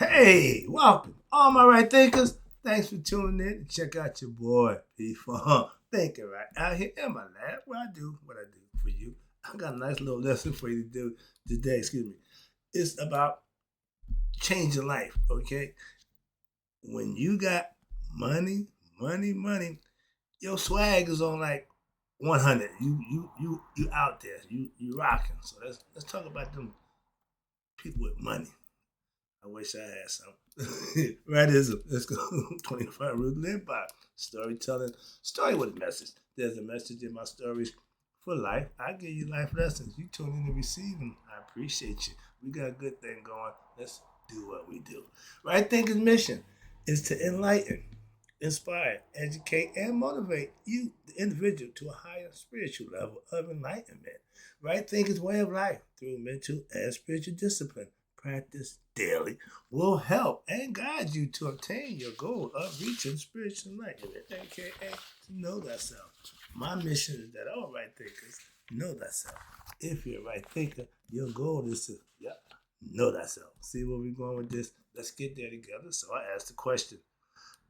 Hey, welcome. All my right thinkers, thanks for tuning in and check out your boy, P4 Thinking Right out here in my lab where I do what I do for you. I got a nice little lesson for you to do today, excuse me. It's about changing life, okay? When you got money, your swag is on like 100. You out there. You rocking. So let's talk about them people with money. I wish I had some. Rightism. Let's go. 25 Rules Live by. Storytelling. Story with a message. There's a message in my stories for life. I give you life lessons. You tune in to receive them. I appreciate you. We got a good thing going. Let's do what we do. Right Thinking mission is to enlighten, inspire, educate, and motivate you, the individual, to a higher spiritual level of enlightenment. Right Thinking's way of life through mental and spiritual discipline practice daily will help and guide you to obtain your goal of reaching spiritual enlightenment, aka to know thyself. My mission is that all right thinkers know thyself. If you're a right thinker, your goal is to know thyself. See where we're going with this? Let's get there together. So I asked the question,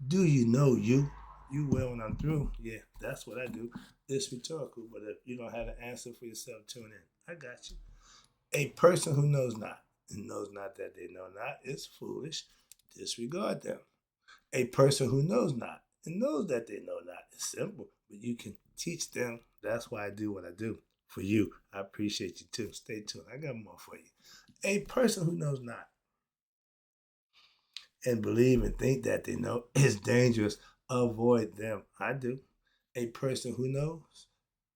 do you know you? You will when I'm through. Yeah, that's what I do. It's rhetorical, but if you don't have an answer for yourself, tune in. I got you. A person who knows not and knows not that they know not is foolish. Disregard them. A person who knows not and knows that they know not is simple, but you can teach them. That's why I do what I do for you. I appreciate you too. Stay tuned. I got more for you. A person who knows not and believe and think that they know is dangerous. Avoid them. I do. A person who knows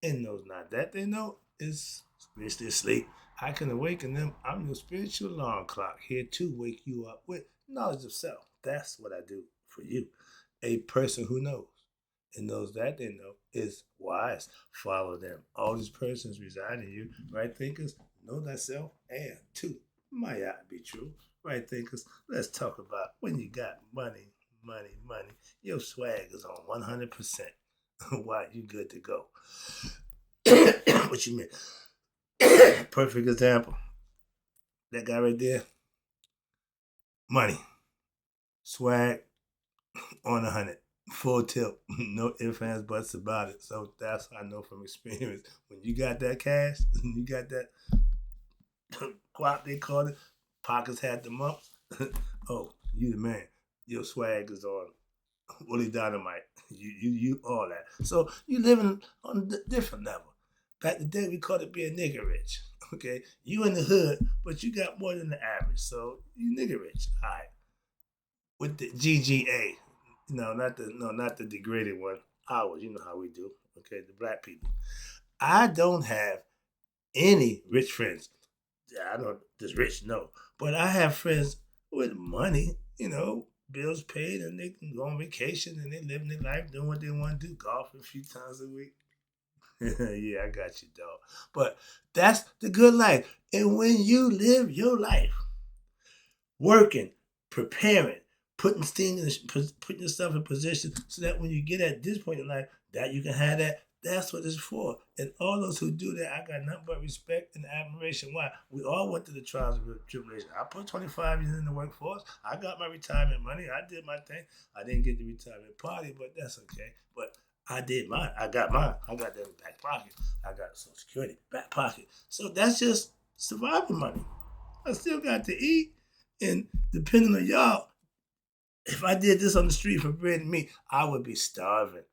and knows not that they know is spiritually asleep. I can awaken them. I'm your spiritual alarm clock here to wake you up with knowledge of self. That's what I do for you. A person who knows and knows that they know is wise. Follow them. All these persons reside in you. Right thinkers, know thyself, and two, might not be true. Right thinkers, let's talk about when you got money. Your swag is on 100%. Why, you good to go. What you mean? Perfect example. That guy right there, money, swag on 100, full tilt, no ifs, ands, buts about it. So that's how I know from experience. When you got that cash, you got that guap, they call it, pockets had them up. Oh, you the man. Your swag is on Willie Dynamite. You all that. So you living on a different level. Back in the day, we called it being nigger rich. Okay, you in the hood, but you got more than the average, so you nigger rich. All right, with the GGA, not the degraded one. Ours, you know how we do. Okay, the black people. I don't have any rich friends. Yeah, I don't just rich, no, but I have friends with money. Bills paid, and they can go on vacation and they living their life, doing what they want to do, golf a few times a week. Yeah, I got you, dog. But that's the good life. And when you live your life, working, preparing, putting yourself in position so that when you get at this point in life, that you can have that. That's what it's for. And all those who do that, I got nothing but respect and admiration. Why? We all went through the trials and tribulations. I put 25 years in the workforce. I got my retirement money. I did my thing. I didn't get the retirement party, but that's okay. But I did mine. I got mine. I got that in the back pocket. I got Social Security back pocket. So that's just survival money. I still got to eat. And depending on y'all, if I did this on the street for bread and meat, I would be starving.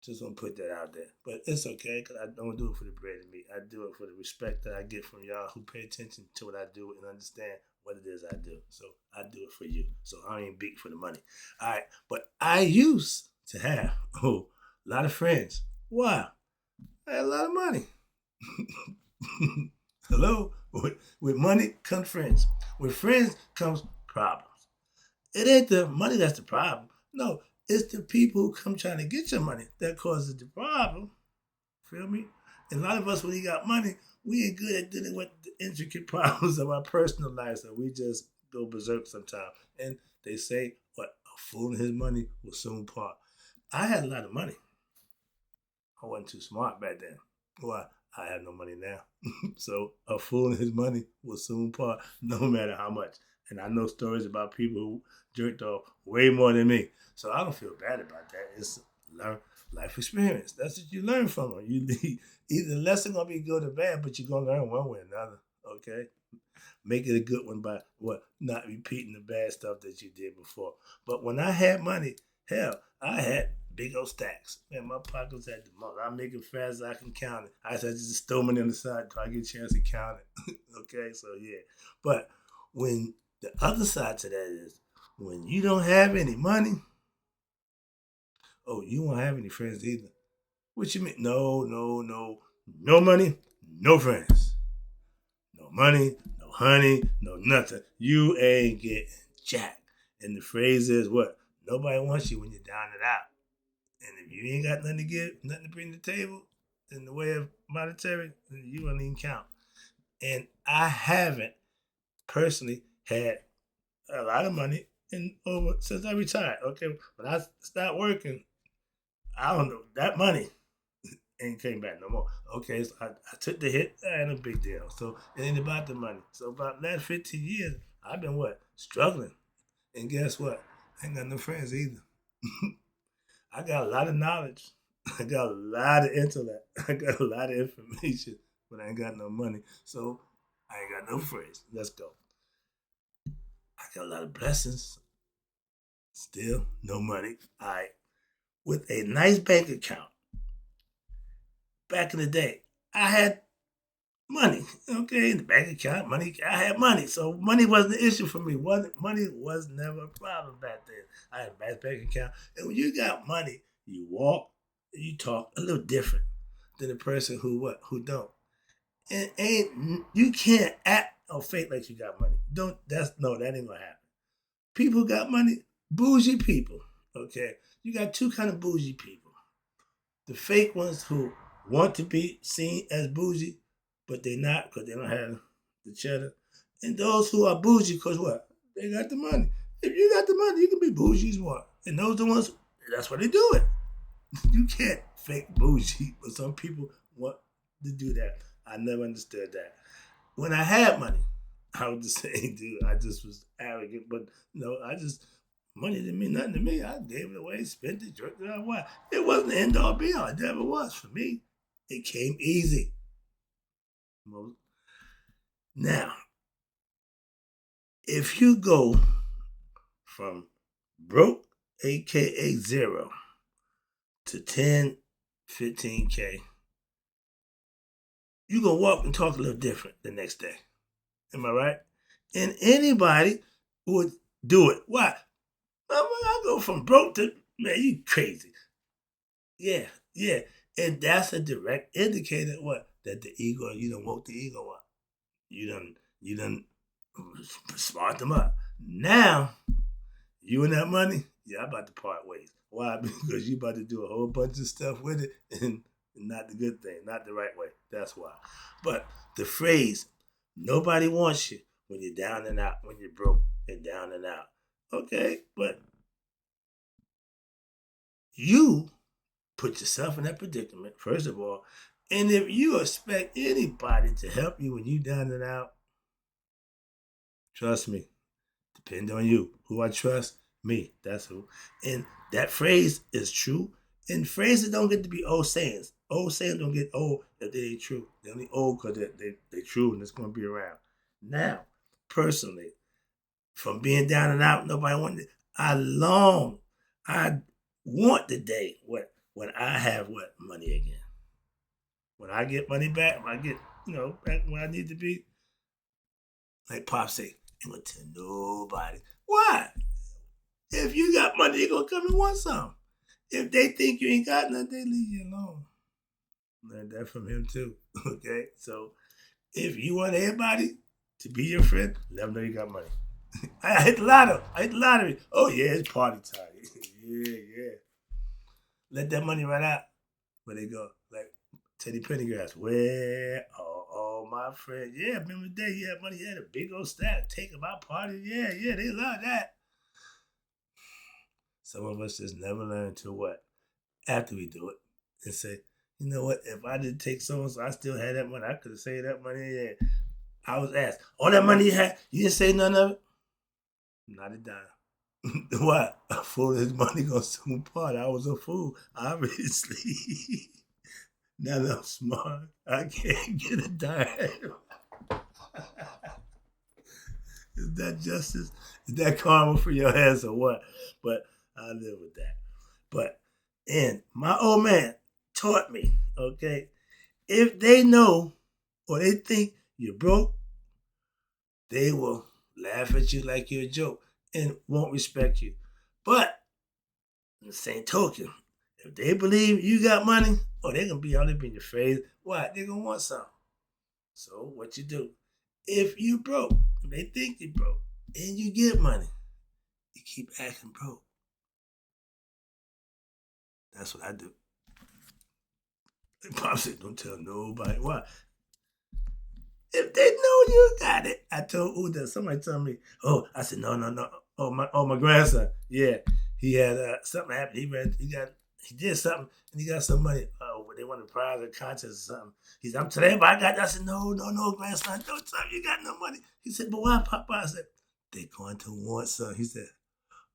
Just want to put that out there. But it's okay because I don't do it for the bread and meat. I do it for the respect that I get from y'all who pay attention to what I do and understand what it is I do. So I do it for you. So I ain't big for the money. All right. But I used to have a lot of friends. Why? I had a lot of money. Hello? With money comes friends. With friends comes problems. It ain't the money that's the problem. No, it's the people who come trying to get your money that causes the problem. Feel me? And a lot of us, when we got money, we ain't good at dealing with the intricate problems of our personal life, so we just go berserk sometimes. And they say, what, a fool and his money will soon part. I had a lot of money. I wasn't too smart back then. Well, I have no money now. So a fool and his money will soon part, no matter how much. And I know stories about people who jerked off way more than me. So I don't feel bad about that. It's learn life experience. That's what you learn from them. You either the lesson gonna be good or bad, but you're gonna learn one way or another. Okay, make it a good one by what not repeating the bad stuff that you did before. But when I had money, hell, I had big old stacks. Man, my pockets had the most. I make it fast as I can count it. I just throw money on the side until I get a chance to count it. Okay, so yeah. But when the other side to that is when you don't have any money, oh, you won't have any friends either. What you mean? No, no, no. No money, no friends. No money, no honey, no nothing. You ain't getting jack. And the phrase is what? Nobody wants you when you're down and out. And if you ain't got nothing to give, nothing to bring to the table in the way of monetary, then you don't even count. And I haven't personally had a lot of money in over since I retired. Okay, when I stopped working, I don't know that money ain't came back no more. Okay, so I took the hit. That ain't a big deal. So it ain't about the money. So about the last 15 years, I've been what struggling. And guess what? I ain't got no friends either. I got a lot of knowledge. I got a lot of intellect. I got a lot of information, but I ain't got no money. So I ain't got no friends. Let's go. I got a lot of blessings. Still no money. All right. With a nice bank account, back in the day, I had money. Okay, in the bank account, money. I had money, so money wasn't an issue for me. Money was never a problem back then. I had a nice bank account, and when you got money, you walk, you talk a little different than the person who don't. And ain't you can't act or fake like you got money. Don't that's no that ain't gonna happen. People who got money, bougie people. Okay, you got two kind of bougie people. The fake ones who want to be seen as bougie, but they're not because they don't have the cheddar. And those who are bougie because what? They got the money. If you got the money, you can be bougie as what? And those are the ones, that's why they do it. You can't fake bougie, but some people want to do that. I never understood that. When I had money, I was the same dude. I just was arrogant, but I just money didn't mean nothing to me. I gave it away, spent it, jerked it out. Why? It wasn't the end all be all. It never was for me. It came easy. Now, if you go from broke, aka zero, to 10, 15K, you're going to walk and talk a little different the next day. Am I right? And anybody would do it. Why? I go from broke to, man, you crazy. Yeah, yeah. And that's a direct indicator what? That the ego, you don't woke the ego up. You done smart them up. Now, you and that money, yeah, I'm about to part ways. Why? Because you about to do a whole bunch of stuff with it and not the good thing, not the right way. That's why. But the phrase, nobody wants you when you're down and out, when you're broke and down and out. Okay, but you put yourself in that predicament, first of all. And if you expect anybody to help you when you down and out, trust me, depend on you. Who I trust, me. That's who. And that phrase is true. And phrases don't get to be old sayings. Old sayings don't get old if they ain't true. They're only old because they're true and it's going to be around. Now, personally, from being down and out, nobody wanted it. I want the day when I have money again. When I get money back, when I get, back when I need to be, like Pop say, ain't gonna tell nobody. Why? If you got money, they gonna come and want some. If they think you ain't got nothing, they leave you alone. Learned that from him too. Okay? So if you want everybody to be your friend, let them know you got money. I hit the lotto. I hit the lottery. Oh yeah, it's party time. Yeah. Let that money run out. Where they go? Like Teddy Pendergrass. Where all my friends? Yeah, remember the day you had money, you had a big old stack. Take them out party. Yeah, they love that. Some of us just never learn to what? After we do it. And say, you know what? If I didn't take so-and-so, I still had that money. I could have saved that money. Yeah. I was asked, all that money you had, you didn't save none of it? Not a dime. What? A fool, his money gonna soon part. I was a fool, obviously. Now that I'm smart, I can't get a dime. Is that justice? Is that karma for your ass or what? But I live with that. But and my old man taught me, okay, if they know or they think you're broke, they will laugh at you like you're a joke and won't respect you. But in the same token, if they believe you got money, oh, they're gonna be all up in your face. What? They're gonna want some. So what you do? If you broke, if they think you broke, and you get money, you keep acting broke. That's what I do. Pop said, don't tell nobody. Why? If they know you got it. I told Uda, somebody told me, I said, no. Oh, my grandson. Yeah. He had something happen. He did something and he got some money. Oh, they won a prize or contest or something. He said, I'm telling everybody I got that. I said, no, grandson, don't tell me you got no money. He said, but why, Papa? I said, they're going to want some. He said,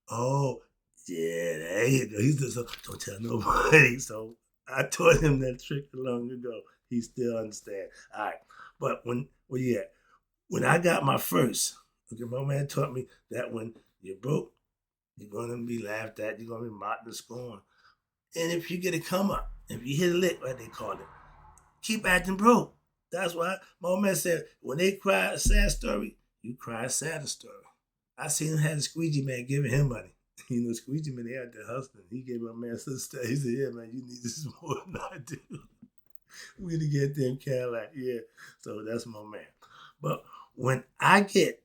oh, yeah, there you go. He said, so don't tell nobody. So I taught him that trick long ago. He still understands. All right. But when I got my first, okay, my man taught me that when you're broke, you're gonna be laughed at, you're gonna be mocked and scorned. And if you get a come up, if you hit a lick, what they call it, keep acting broke. That's why my old man said, when they cry a sad story, you cry a sadder story. I seen him have a squeegee man giving him money. You know, squeegee man, they out there hustling. He gave my man some stuff. He said, yeah, man, you need this more than I do. We to get them Cadillac, yeah. So that's my man. But when I get,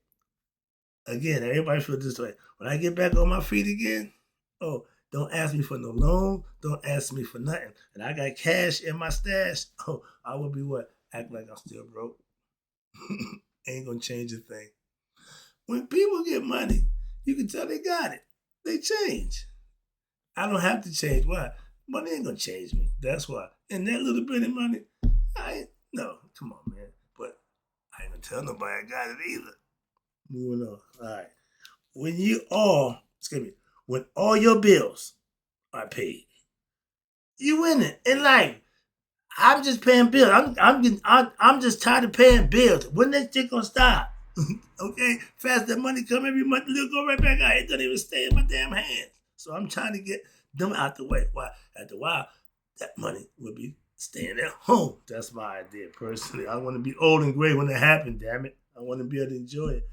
again, everybody feels this way. When I get back on my feet again, oh, don't ask me for no loan. Don't ask me for nothing. And I got cash in my stash. Oh, I will be what? Act like I'm still broke. Ain't gonna change a thing. When people get money, you can tell they got it. They change. I don't have to change. Why? Money ain't gonna change me. That's why. And that little bit of money, come on, man. But I ain't gonna tell nobody I got it either. Moving on. All right. When all your bills are paid, you winning in life. I'm just paying bills. I'm just tired of paying bills. When that shit gonna stop? Okay, fast that money come every month, it'll go right back out. It doesn't even stay in my damn hands. So I'm trying to get them out the way. Why? After a while, that money will be staying at home. That's my idea personally. I want to be old and gray when it happens, damn it. I want to be able to enjoy it.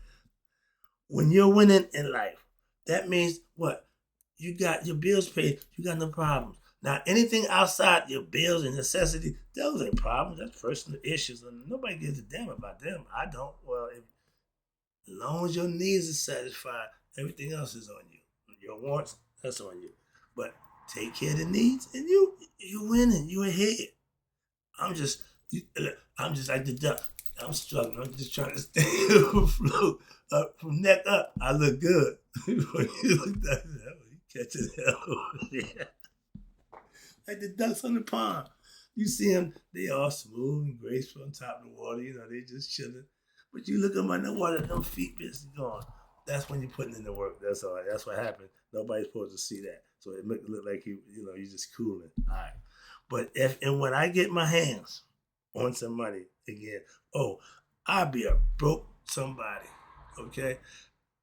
When you're winning in life, that means what? You got your bills paid, you got no problems. Now, anything outside your bills and necessities, those ain't problems. That's personal issues, and nobody gives a damn about them. I don't. Well, as long as your needs are satisfied, everything else is on you. Your wants, that's on you. But take care of the needs, and you winning. You ahead. I'm just like the duck. I'm struggling. I'm just trying to stay afloat. From neck up, I look good. When you look down, you catch it hell. Yeah. Like the ducks on the pond. You see them, they all smooth and graceful on top of the water. You know, they just chilling. But you look up in the water, them feet is gone. That's when you're putting in the work. That's all right. That's what happened. Nobody's supposed to see that. So it make it look like you're just cooling. All right. But when I get my hands on some money again, I'll be a broke somebody. Okay?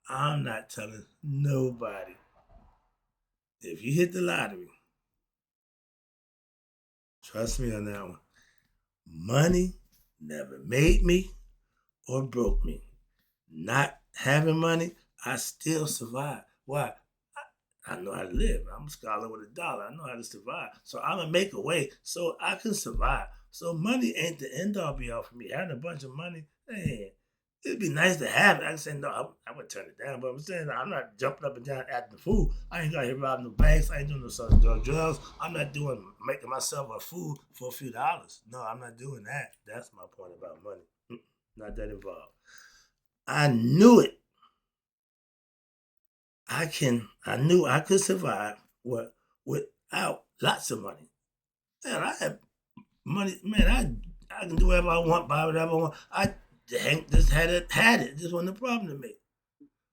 I'm not telling nobody. If you hit the lottery, trust me on that one. Money never made me or broke me. Not having money, I still survive. Why? I know how to live. I'm a scholar with $1. I know how to survive. So I'm going to make a way so I can survive. So money ain't the end all be all for me. Having a bunch of money, it'd be nice to have it. I can say, no, I would turn it down. But I'm saying, I'm not jumping up and down at the fool. I ain't got here robbing no banks. I ain't doing no sort of drugs. I'm not making myself a fool for a few dollars. No, I'm not doing that. That's my point about money. Not that involved. I knew it. I knew I could survive without lots of money. Man, I have money. Man, I can do whatever I want, buy whatever I want. I just had it. This wasn't a problem to me.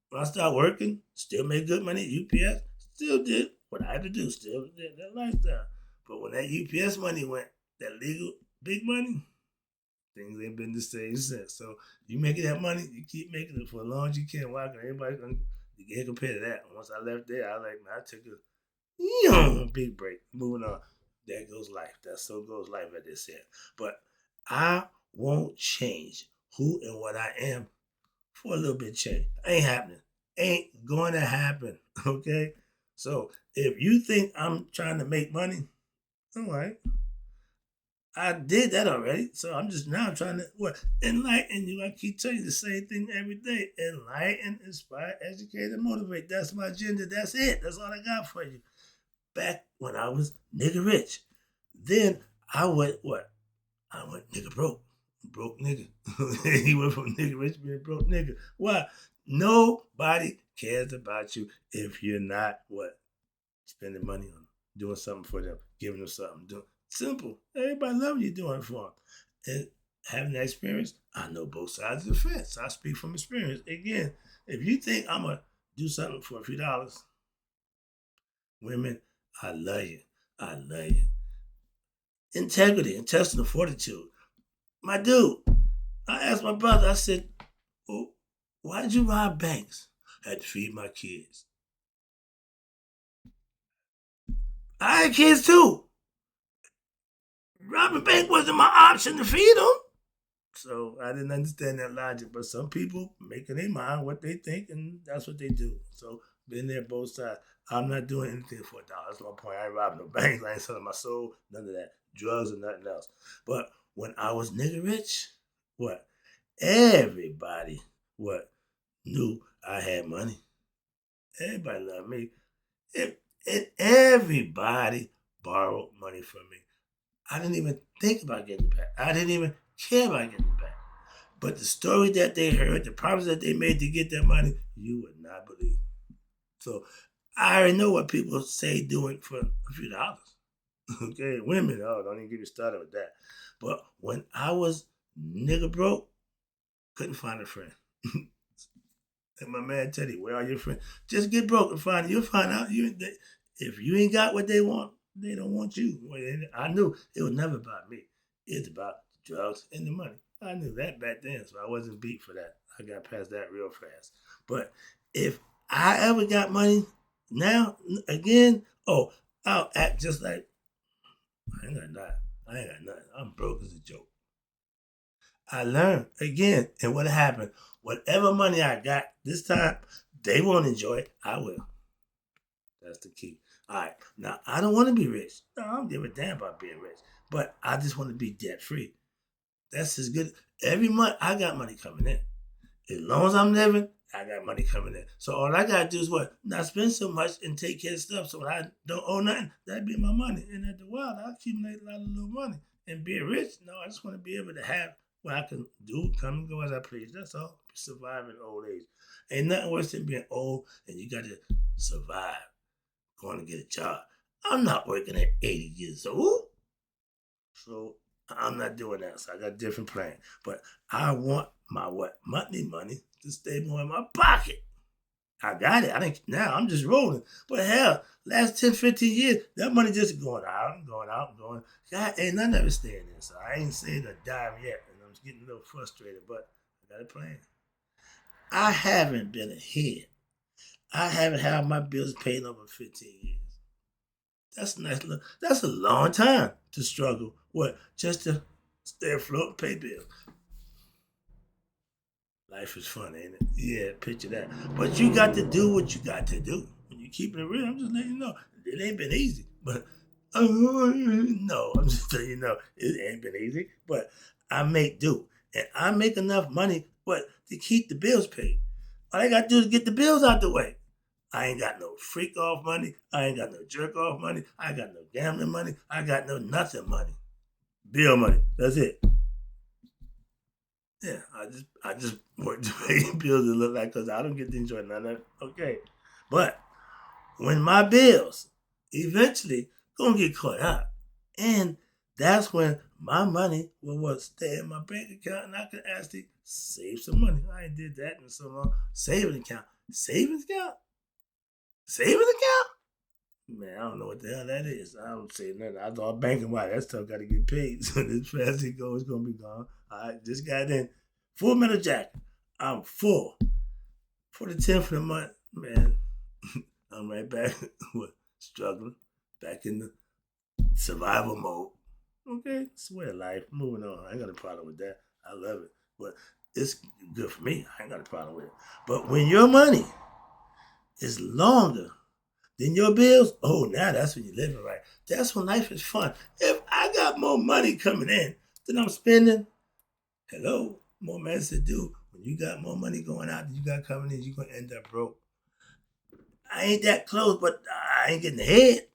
When I started working, still made good money at UPS, still did what I had to do, still did that lifestyle. But when that UPS money went, that legal big money, things ain't been the same since. So you making that money, you keep making it for as long as you can. Why? Because everybody gonna get compared to that. Once I left there, I was like, man, I took a big break. Moving on. There goes life. That so goes life, as they said. But I won't change who and what I am for a little bit of change. Ain't happening. Ain't going to happen. Okay? So if you think I'm trying to make money, all right. I did that already. So I'm just now trying to what enlighten you. I keep telling you the same thing every day. Enlighten, inspire, educate, and motivate. That's my agenda. That's it. That's all I got for you. Back when I was nigga rich. Then I went what? I went nigga broke. Broke nigga. He went from nigga rich being broke nigga. Why? Nobody cares about you if you're not what? Spending money on them, doing something for them, giving them something. Simple. Everybody loves you doing it for them. And having that experience, I know both sides of the fence. I speak from experience. Again, if you think I'm going to do something for a few dollars, women, I love you. I love you. Integrity, intestinal fortitude. My dude, I asked my brother, I said, well, why did you rob banks? I had to feed my kids. I had kids too. Robbing bank wasn't my option to feed them. So I didn't understand that logic. But some people make in their mind what they think, and that's what they do. So been there both sides. I'm not doing anything for $1. That's my point. I ain't robbing no banks. I ain't selling my soul. None of that. Drugs or nothing else. But when I was nigga rich, what? Everybody, what? Knew I had money. Everybody loved me. And everybody borrowed money from me. I didn't even think about getting it back. I didn't even care about getting it back. But the story that they heard, the promise that they made to get that money, you would not believe. So I already know what people say doing for a few dollars. Okay, women, oh, don't even get me started with that. But when I was nigga broke, couldn't find a friend. And my man Teddy, where are your friends? Just get broke and find it. You'll find out if you ain't got what they want, they don't want you. I knew it was never about me. It's about the drugs and the money. I knew that back then, so I wasn't beat for that. I got past that real fast. But if I ever got money now, again, I'll act just like I ain't got nothing. I ain't got nothing. I'm broke as a joke. I learned again, and what happened? Whatever money I got this time, they won't enjoy it. I will. That's the key. All right. Now, I don't want to be rich. No, I don't give a damn about being rich. But I just want to be debt free. That's as good. Every month, I got money coming in. As long as I'm living, I got money coming in. So all I got to do is what? Not spend so much and take care of stuff so when I don't owe nothing, that'd be my money. And at the while, I accumulate a lot of little money. And being rich, no, I just want to be able to have what I can do, come and go as I please. That's all. Survive in old age. Ain't nothing worse than being old and you got to survive going to get a job. I'm not working at 80 years old. So I'm not doing that. So I got a different plan. But I want my monthly money to stay more in my pocket. I got it. I think now I'm just rolling. But hell, last 10, 15 years, that money just going out and going out and going. God, ain't none of it staying there. So I ain't saying a dime yet. And I'm getting a little frustrated, but I got a plan. I haven't been ahead. I haven't had my bills paid over 15 years. That's nice. That's a long time to struggle. What? Just to stay afloat and pay bills. Life is fun, ain't it? Yeah, picture that. But you got to do what you got to do. When you keep it real, I'm just letting you know. It ain't been easy. But no, I'm just letting you know. It ain't been easy. But I make do. And I make enough money, to keep the bills paid. All I got to do is get the bills out the way. I ain't got no freak off money. I ain't got no jerk off money. I got no gambling money. I got no nothing money. Bill money. That's it. Yeah, I just work to pay bills to look like because I don't get to enjoy none of it. Okay. But when my bills eventually gonna get caught up, and that's when my money will stay in my bank account and I can actually save some money. I ain't did that in so long. Saving account. Savings account? Savings account? Man, I don't know what the hell that is. I don't say nothing. I thought banking wise, that stuff got to get paid. So as fast as it goes, it's gonna be gone. All right, just got in. Full metal jacket. I'm full. For the 10th of the month, man, I'm right back with struggling, back in the survival mode. Okay, it's way of life. Moving on. I ain't got a problem with that. I love it. But it's good for me. I ain't got a problem with it. But when your money is longer than your bills, oh, now that's when you're living right. That's when life is fun. If I got more money coming in than I'm spending, hello, more man said, dude, when you got more money going out than you got coming in, you're going to end up broke. I ain't that close, but I ain't getting ahead.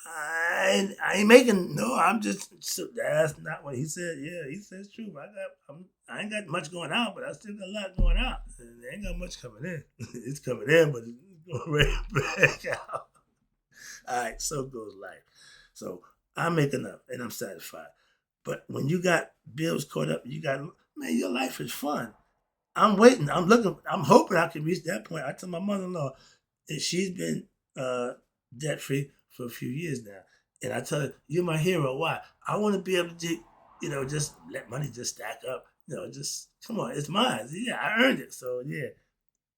I ain't making no. I'm just. So that's not what he said. Yeah, he says true. I ain't got much going out, but I still got a lot going out. And I ain't got much coming in. It's coming in, but it's going right back out. All right, so goes life. So I make enough, and I'm satisfied. But when you got bills caught up, you got man, your life is fun. I'm waiting. I'm looking. I'm hoping I can reach that point. I tell my mother-in-law, and she's been debt free for a few years now. And I tell her, you're my hero. Why? I want to be able to, just let money just stack up. Just come on, it's mine. Yeah, I earned it. So yeah,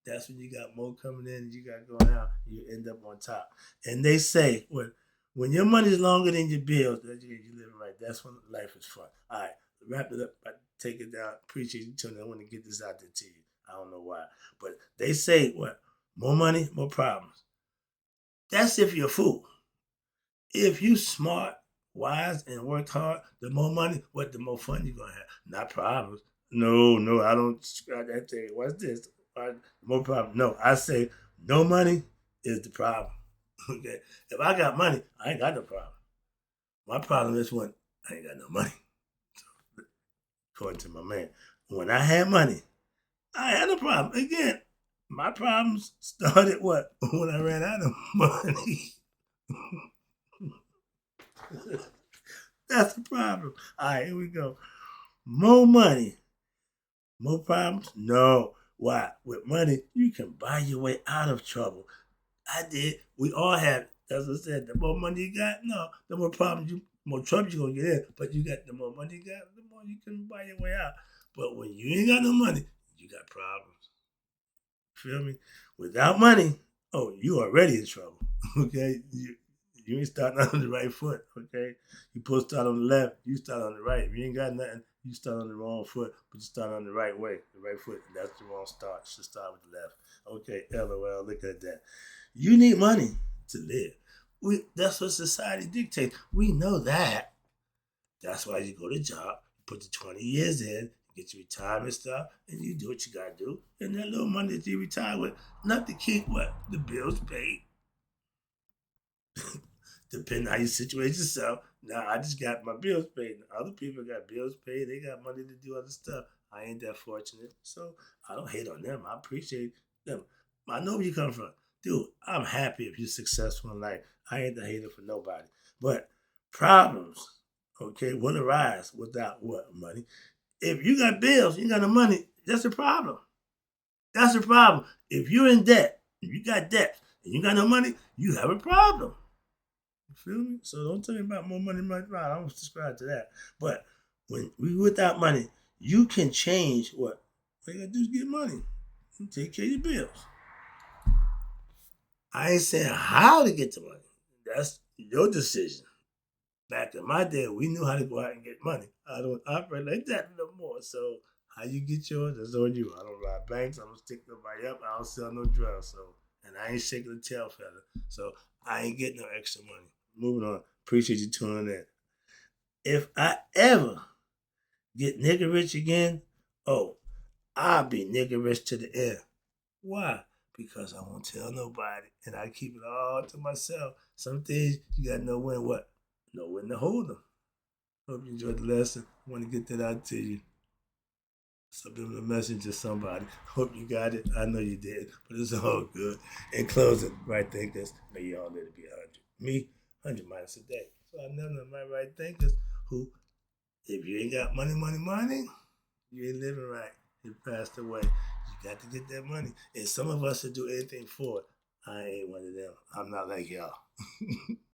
that's when you got more coming in and you got going out. You end up on top. And they say when your money's longer than your bills, you live right. That's when life is fun. All right, wrap it up. Take it down. Appreciate you tuning in. I want to get this out there to you. I don't know why, but they say what? More money, more problems. That's if you're a fool. If you smart, wise, and work hard, the more money, the more fun you're gonna have. Not problems. No, I don't subscribe that thing. What's this? More problem. No, I say no money is the problem. Okay. If I got money, I ain't got no problem. My problem is when I ain't got no money. According to my man. When I had money, I had no problem. Again, my problems started what? When I ran out of money. That's the problem. All right, here we go. More money, more problems? No. Why? With money, you can buy your way out of trouble. I did. We all had. As I said, the more money you got, no, the more problems more trouble you're gonna get in. But you got the more money you got, the more you can buy your way out. But when you ain't got no money, you got problems. Feel me? Without money, oh, you already in trouble. Okay, you ain't starting on the right foot. Okay, you supposed to start on the left, you start on the right. If you ain't got nothing, you start on the wrong foot, but you start on the right way, the right foot. And that's the wrong start. You should start with the left. Okay, LOL. Look at that. You need money to live. That's what society dictates. We know that. That's why you go to job, put the 20 years in, get your retirement stuff, and you do what you gotta do. And that little money that you retire with, not to keep what? The bills paid. Depending how you situate yourself. Now I just got my bills paid. Other people got bills paid. They got money to do other stuff. I ain't that fortunate. So I don't hate on them. I appreciate them. I know where you come from. Dude, I'm happy if you're successful in life. I ain't the hater for nobody. But problems, okay, will arise without what? Money. If you got bills, you got no money, that's a problem. That's a problem. If you're in debt, if you got debt, and you got no money, you have a problem. You feel me? So don't tell me about more money, money. I don't subscribe to that. But when we without money, you can change what? All you gotta do is get money and take care of your bills. I ain't saying how to get the money. That's your decision. Back in my day, we knew how to go out and get money. I don't operate like that no more. So how you get yours, that's on you. I don't rob banks. I don't stick nobody up. I don't sell no drugs. So and I ain't shaking the tail feather. So I ain't getting no extra money. Moving on. Appreciate you tuning in. If I ever get nigga rich again, oh, I'll be nigga rich to the end. Why? Because I won't tell nobody and I keep it all to myself. Some things you gotta know when what? Know when to hold them. Hope you enjoyed the lesson. I want to get that out to you. Subliminal message to somebody. Hope you got it. I know you did, but it's all good. In closing, right thinkers, may you all live to be 100. Me, 100 minus a day. So I know my right thinkers who, if you ain't got money, you ain't living right. He passed away. You got to get that money. And some of us will do anything for it. I ain't one of them. I'm not like y'all.